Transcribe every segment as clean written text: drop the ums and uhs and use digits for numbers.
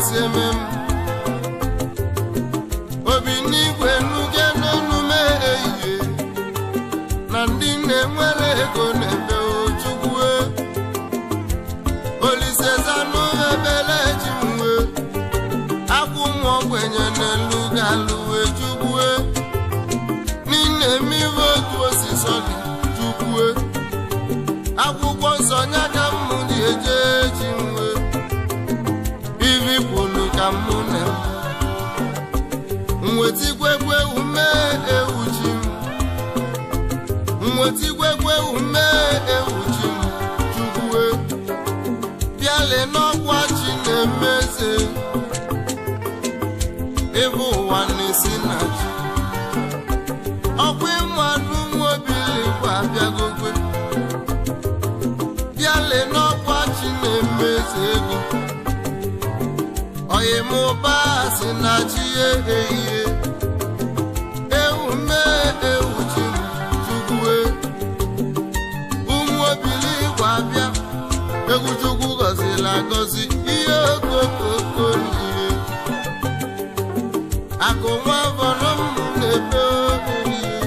semem obi n'igwe nuge n'enume ehihie na ndị na-enwere ego na-ebe Chukwu Olise zanụ ebele ji mwe akwụ ụmụ ogbenye n'elu galụwe Chukwu n'ime mmiri otu osisi dị Chukwu akwụkwọ nsọ nya ka mmụ dị eje ji mwe ivi kwulu ka mmụ na mwetigwegwe ume ewu ji mwetigwegwe ume ewu ji Chukwu bịale n'ọkwa chi na-emeze ebe ụwa na-esi na chi ọkwa ịmụanụ nwobili kwa abịagogwe bịale n'ọkwa chi na-emeze ego oyimụba si na chi ehihie ewu mee ewu chi Chukwu ụmụobili kwa abịa egwu Chukwu gọziri agọzi ihe okokoko n'ihe akụ nwa bọrọ m na-ebe ehihie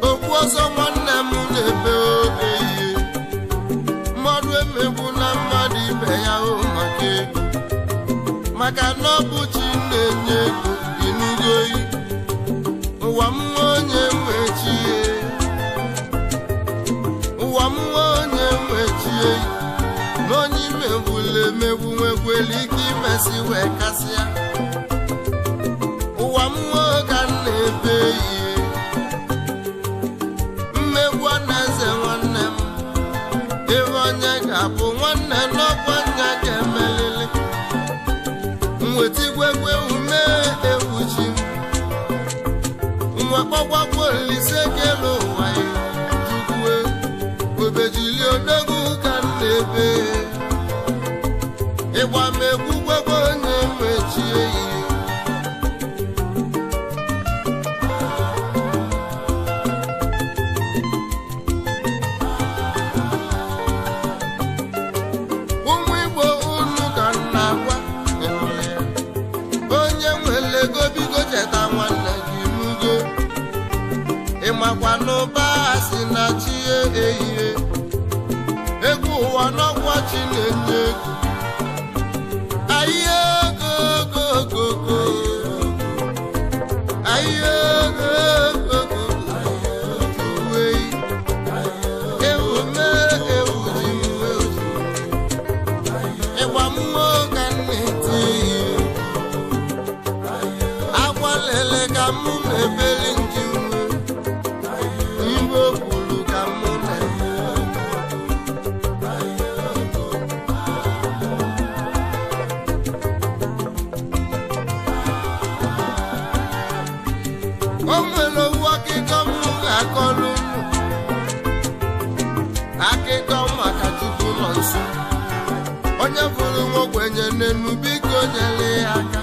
okwu ọzọ nwanne m na-ebe ehihie mmadụ emegbu na mmadụ ibe ya maka ego maka na ọ bụ chi na-enye ego inugo oyi ụwa m nwa onye nwechie ụwa m nwa onye nwechie na onye imegbula emegbu nwekwere ike imesi wee kasịa ụwa m nwa ka m na-ebe ihe mmegbu na-eze nwanne m ebe onye ga-abụ nwanne n'ọkwa nya ga-emelili mwetigwegwe ume ewu ji mwekpọkwakwo Olise kele ụwa ya Chukwu obejili odogwu ka m na-ebe ịgba m egwu gwegwe onye nwechie ihe ụmụ Igbo unu ka m na-agwa onye nwere ego bigo cheta nwanne gị nugo ịmakwa n'ụba si na chi ehihie egwu ụwa n'ọkwa chi na-enye ego ahịa ogogogogo ahịa ogogogogo ewu mee ewu ji mwe ịgba mmụọ ka m na-eti akwa lele ka mụ na-ebeli nji nwe iwe kwuru ka mụ na-eme o nwere owu akịkọ m ga-akọrọ unu akịkọ maka Chukwu nọ nso onye bụrụ nwa ogbenye n'enu biko nyere ya aka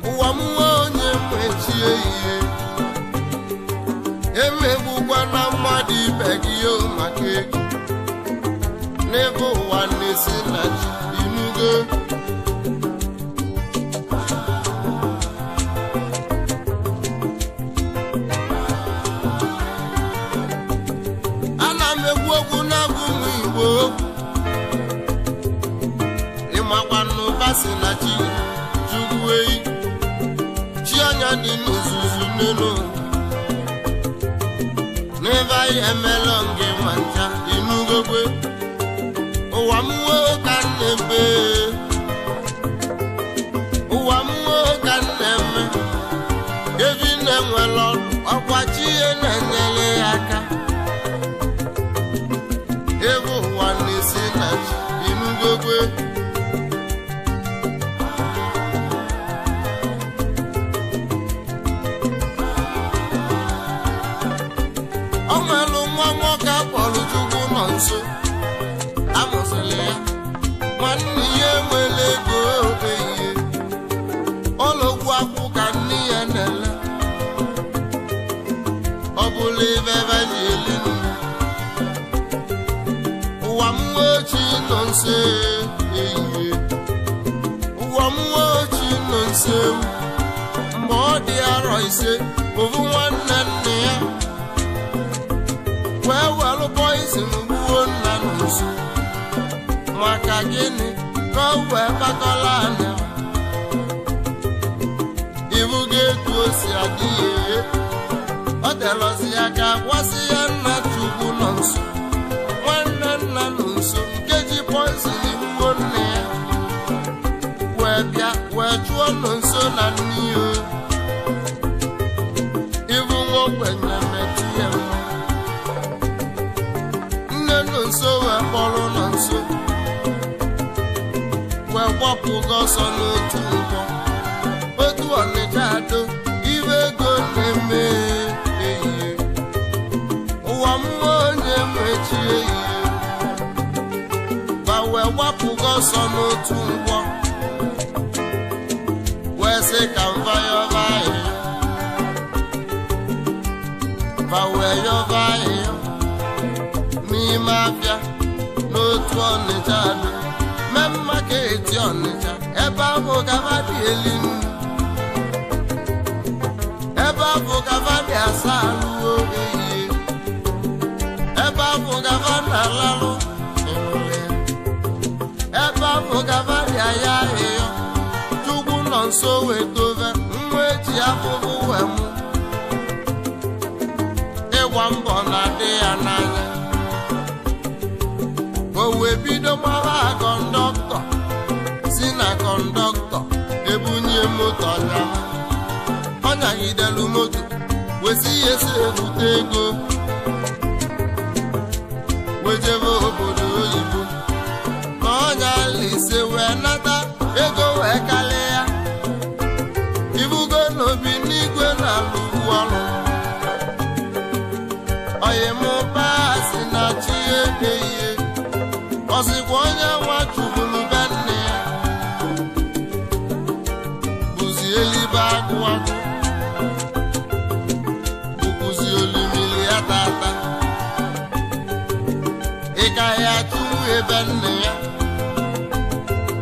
ụwa m nwa onye nwechie ihe emegbukwa na mmadụ ibe gị maka ego n'ebe ụwa na-esi na chi inugo ana m egwu okwu na-agụ ụmụ Igbo ịmakwa n'ụba si na chi Chukwu eyi chi anya dị n'ozuzu n'elu n'ebe anyị emela nge nwa ncha inugokwe ụwa m nwa ka m na-ebe ụwa m nwa ka m na-eme evi na-enwere ọkwa chi ihe na-enyere ya aka ebe ụwa na-esi na chi inugokwe o nwere nwa nwoke akpọrọ Chukwu nọ nso amụsịrị ya nwanne ya enwere ego ehihie ọlọgwụ akwụ ka nne ya na-ele ọ bụla ebe ebe ji eli nne ụwa m ochi nọ nso ehihie ụwa m ochi nọ nso mgbe ọ dị arọ ise ovu nwanne nne ya wee welụ poizin gbuo nna nso maka gịnị ka o wee gbakọla anya ibu ga-etu o si adị ya ọ telọzi ya ka gwasị ya nna Chukwu nọ nso nwanne nna nọ nso nke ji poizin gbuo nne ya wee bịa wee chụọ nọ nso na nne ya ibu nwogbenye metụ ya nne nọ nso wee kpọrọ nọ nso wee gbapụga ọsọ n'otu nkwọ otu Ọnịcha Ado ibe ego na-eme ehihie ụwa mmụọ onye mechi ehihie ba wee gbapụga ọsọ n'otu nkwọ wee sị ka mva yọba ahịhịa ba wee yọba ahịhịa n'ime afịa n'otu Ọnịcha Ado mee maka eti Ọnịcha ebe ahụ gaba dị eli nnu ebe ahụ gaba dị asa alụwo ehihie ebe ahụ gaba na-alalụ ebe ahụ gaba dị aya ahịhịa Chukwu nọ nso wee dobe nwa eji afụfụ wee mụ ịgba mbọ na-adị ya n'anya o wee bido gbara kọndọktọ si na kọndọktọ ebunye moto ọ nyagidelu moto wesi ihe si ebute ego wejebe obodo oyibo na ọnya ise wee nata ego wee kalịa ya ibugo n'obi n'igwe na-alụrụ ọrụ oyimụba si na chi ehihie ọsịkwa onye nwa Chukwu be nne ya bụzi elibe agụagụ bụkwụzi olimili ya tata ịka ya chụrụ ebe nne ya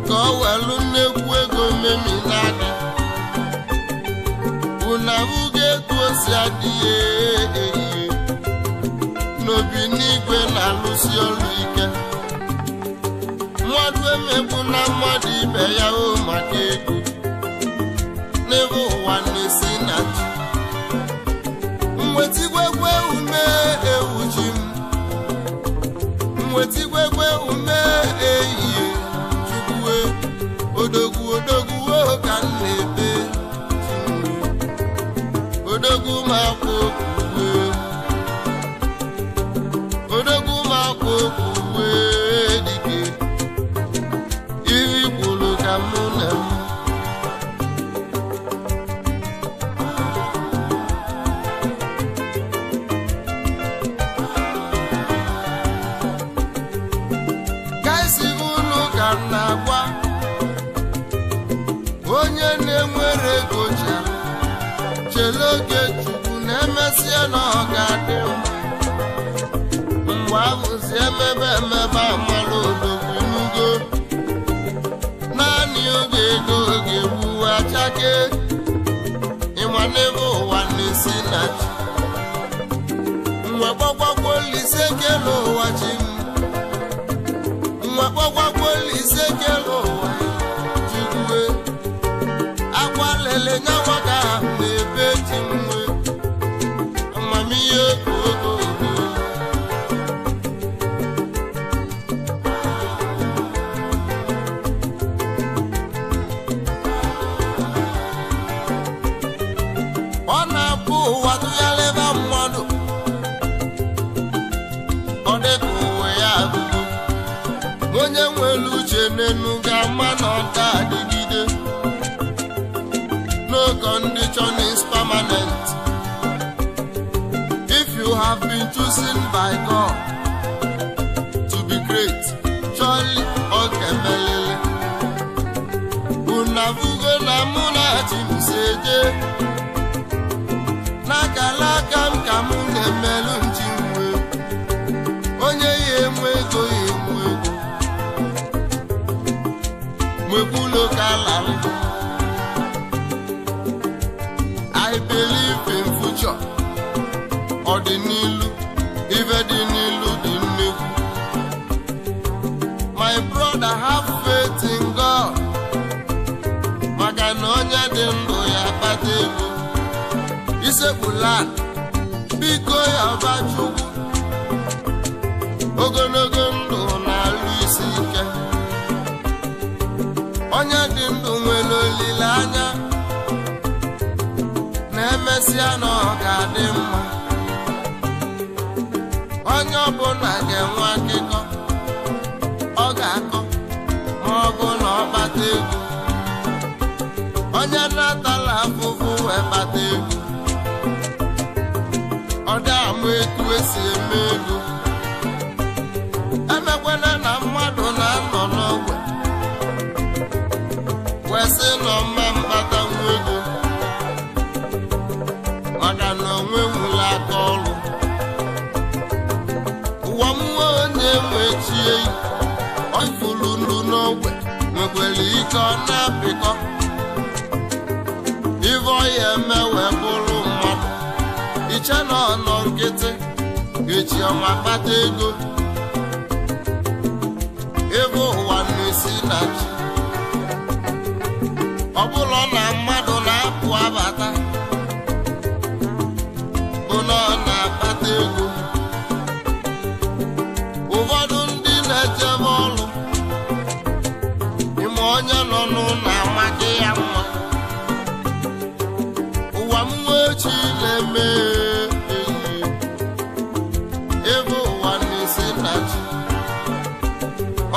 ka ọ welu nnekwu ego memi n'aka ụnabụga etu o si adịghị ehihie n'obi n'igwe na-alụsi ọrụ ike mmadụ emegbu na mmadụ ibe ya o maka ego n'ebe ụwa na-esi na chi mwetigwegwe ume ewu ji m mwetigwegwe ume ehihie Chukwue odogwu odogwu ka m na-ebe odogwu makwa okwuwe odogwu makwa okwuwe dike iri kwuru ka mụ na m gaisi unu ka m na-agwa onye na-enwere ego chere oge Chukwu na-emesịa na ọ ga-adị mgbe ahụzi emebe amara odogwu n'ugo naanị oge ego ga-egbu achake ịma n'ebe ụwa na-esi na chi nwe gbagwagwo Olise kele ụwa chi nwe gbagwagwo Olise kele ụwa Chukwue akwa lele nyawa ka na-ebe chi nwe amamihe ogo ọ na-abụ ụwa tụgharịba mmadụ ọ dịka ụwa ya agụgo onye nwere uche n'enu ga-ama na ọ ga-adịgide no condition is permanent if you have been chosen by God to be great surely ọ ga-emelele unavugo na mụ na chimseje n'akalaka m ka mụ na-emelụ nji nwe onye ya enwe ego ya enwe dị n'ilu ife dị n'ilu dị nnekwu. My brother, have faith in God. Maka na onye dị ndụ ya kpata ego. Isekpula biko ya ọba Chukwu. Ogologo ndụ na-alụ isi ike. Onye dị ndụ nwere olileanya na-emesịa na ọ ga-adị mma. Onye ọbụla ga-enwe akụkọ ọ ga-akọ ma ọ bụ na ọ kpata ego. Onye na-atala afụfụ wee kpata ego ọ da-ama etu esi eme ego. Emekwana na mmadụ na-anọ n'ogwe wee sị na ọma mkpata nwa ego maka na onwe nwere aka ọrụ. Ụwa mmụọ onye nwechie ọ fụrụ ndụ n'ogwe nwekwere ike ọ na-apịkọ ife ọya eme wee bụrụ mmadụ. Iche na ọ nọ nkịtị echi ọma kpata ego. Ego ụwa na-esi na chi ọ bụla na mmadụ na-apụ abata bụ na ọ na-akpata ego. Ụfọdụ ndị na-ejebe ọrụ ime onye nọ n'ụlọ amaghị ya mma. Ụwa mmụọ echi na-eme ebe ụwa na-esi na chi.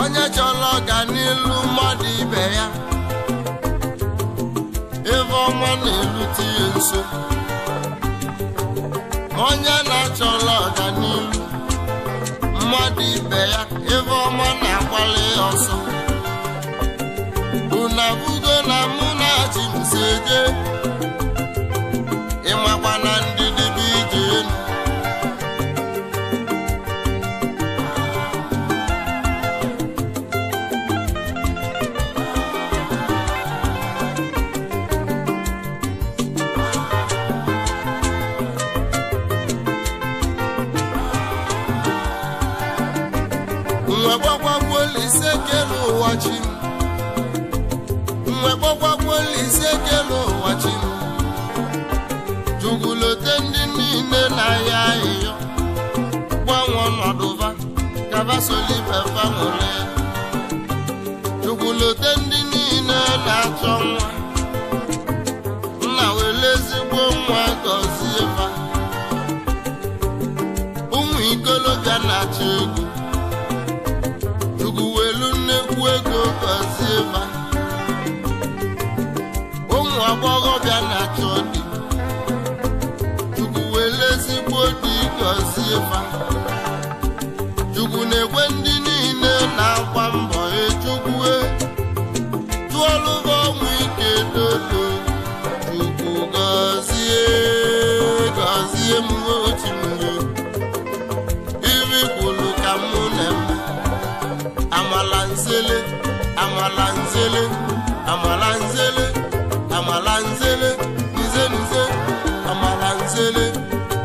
Onye chọrọ ọganilu mmadụ ibe ya ebe ọma na-erute ya nso. Onye na-achọrọ ọganilu mmadụ ibe ya ebe ọma na-akwali ọsọ. Unabugo na mụ na-achị mseje ịmakwa na ndidi bụ ije enu. Ise kele ụwa chi m. Nwekpọkwakwala ise kele ụwa chi m. Jugulote ndị niile na-ahịa ahịhịa gbanwe ọnọdụva kaba solibefa nwere. Jugulote ndị niile na-achọ nwa nna were ezigbo nwa gọzie fa. Ụmụ ikolobịa na-achọ ego nnekwu ego gọzie fa. Ụmụ agbọghọbịa na-achọ di Chukwu were ezigbo di gọzie fa. Chukwu na-ekwe ndị niile na-agba mbọ Chukwu tụọlụba ọnwụ ike dodo. Chukwu gọzie m ochi mgbe iri kwuru ka mụ na-eme. Amala nzele, amala nzele, amala nzele, amala nzele, nze nze, amala nzele,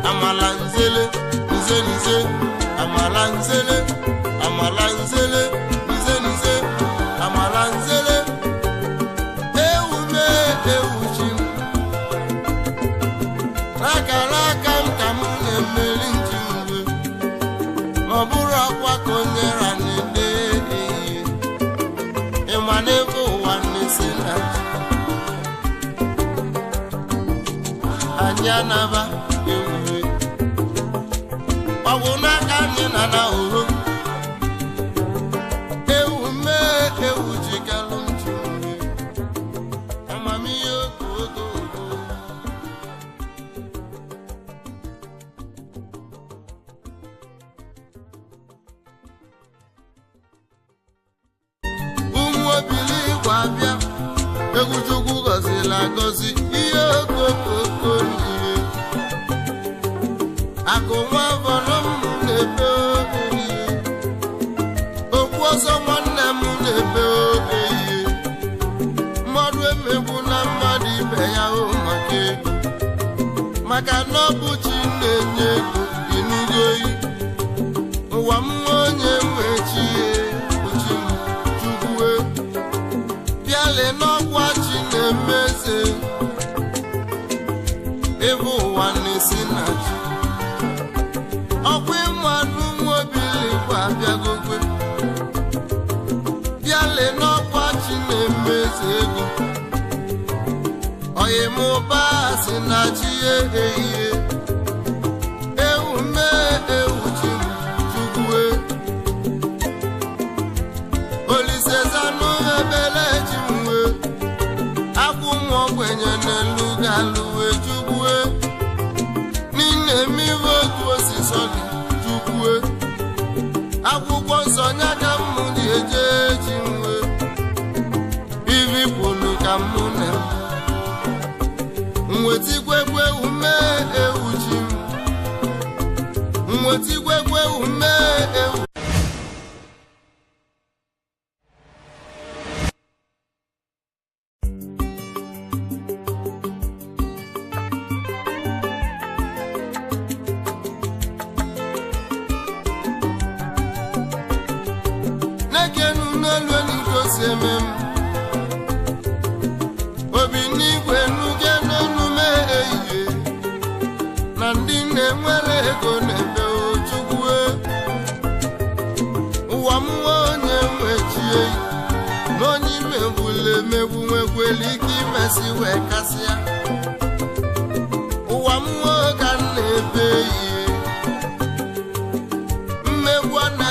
amala nzele, nze nze, amala nzele, amala nzele, nze nze, amala nzele. Ewu me ewu chi m. Rakara aka m ka m na-emeri nji mgbe ọ bụrụ akwa ka onye ra na-ede. Ịmanebe ụwa na-esi na chi anyị anaba ewuwe ọ bụ n'aka anyị na na oro. Ewu mee ewu jigalụ nchi mgbe amamihe oge ogo ogo. Obili igwe abịa egwu Chukwu gọziri agọzi ihe okokoko n'ihe. Akụ nwa bọrọ m na-ebe oge ihe. Okwu ọzọ nwanne m na-ebe oge ihe. Mmadụ emegbu na mmadụ ibe ya maka ego. Maka na ọ bụ chi na-enye ego ụwa na-esi na chi ọkwa ịmadụ nwobili kwa bịagogwe bịale n'ọkwa chi na-emezi ego oyimụba si na chi ehihie ewu mee ewu chi chukwue olisezanụ ebele chi mwe akwụ nwa ogbenye n'elu galuwe chukwue n'ime mmiri otu osisi dị chukwue akwụkwọ nsọ nya ka mmụ dị eje chi mwe ivi kwulu ka mmụ na mwetigwegwe ume ewu chi mwetigwegwe ume ewu nekenu n'elu n'ikosi emem obi n'igwe nuge n'onume ehihie na ndị na-enwere ego na-ebe ochukwue ụwa mmụọ onye nwechie na onye imegbula emegbu nwekwere ike imesi wee kasịa ụwa mmụọ ka na-ebe ihe mmegbu na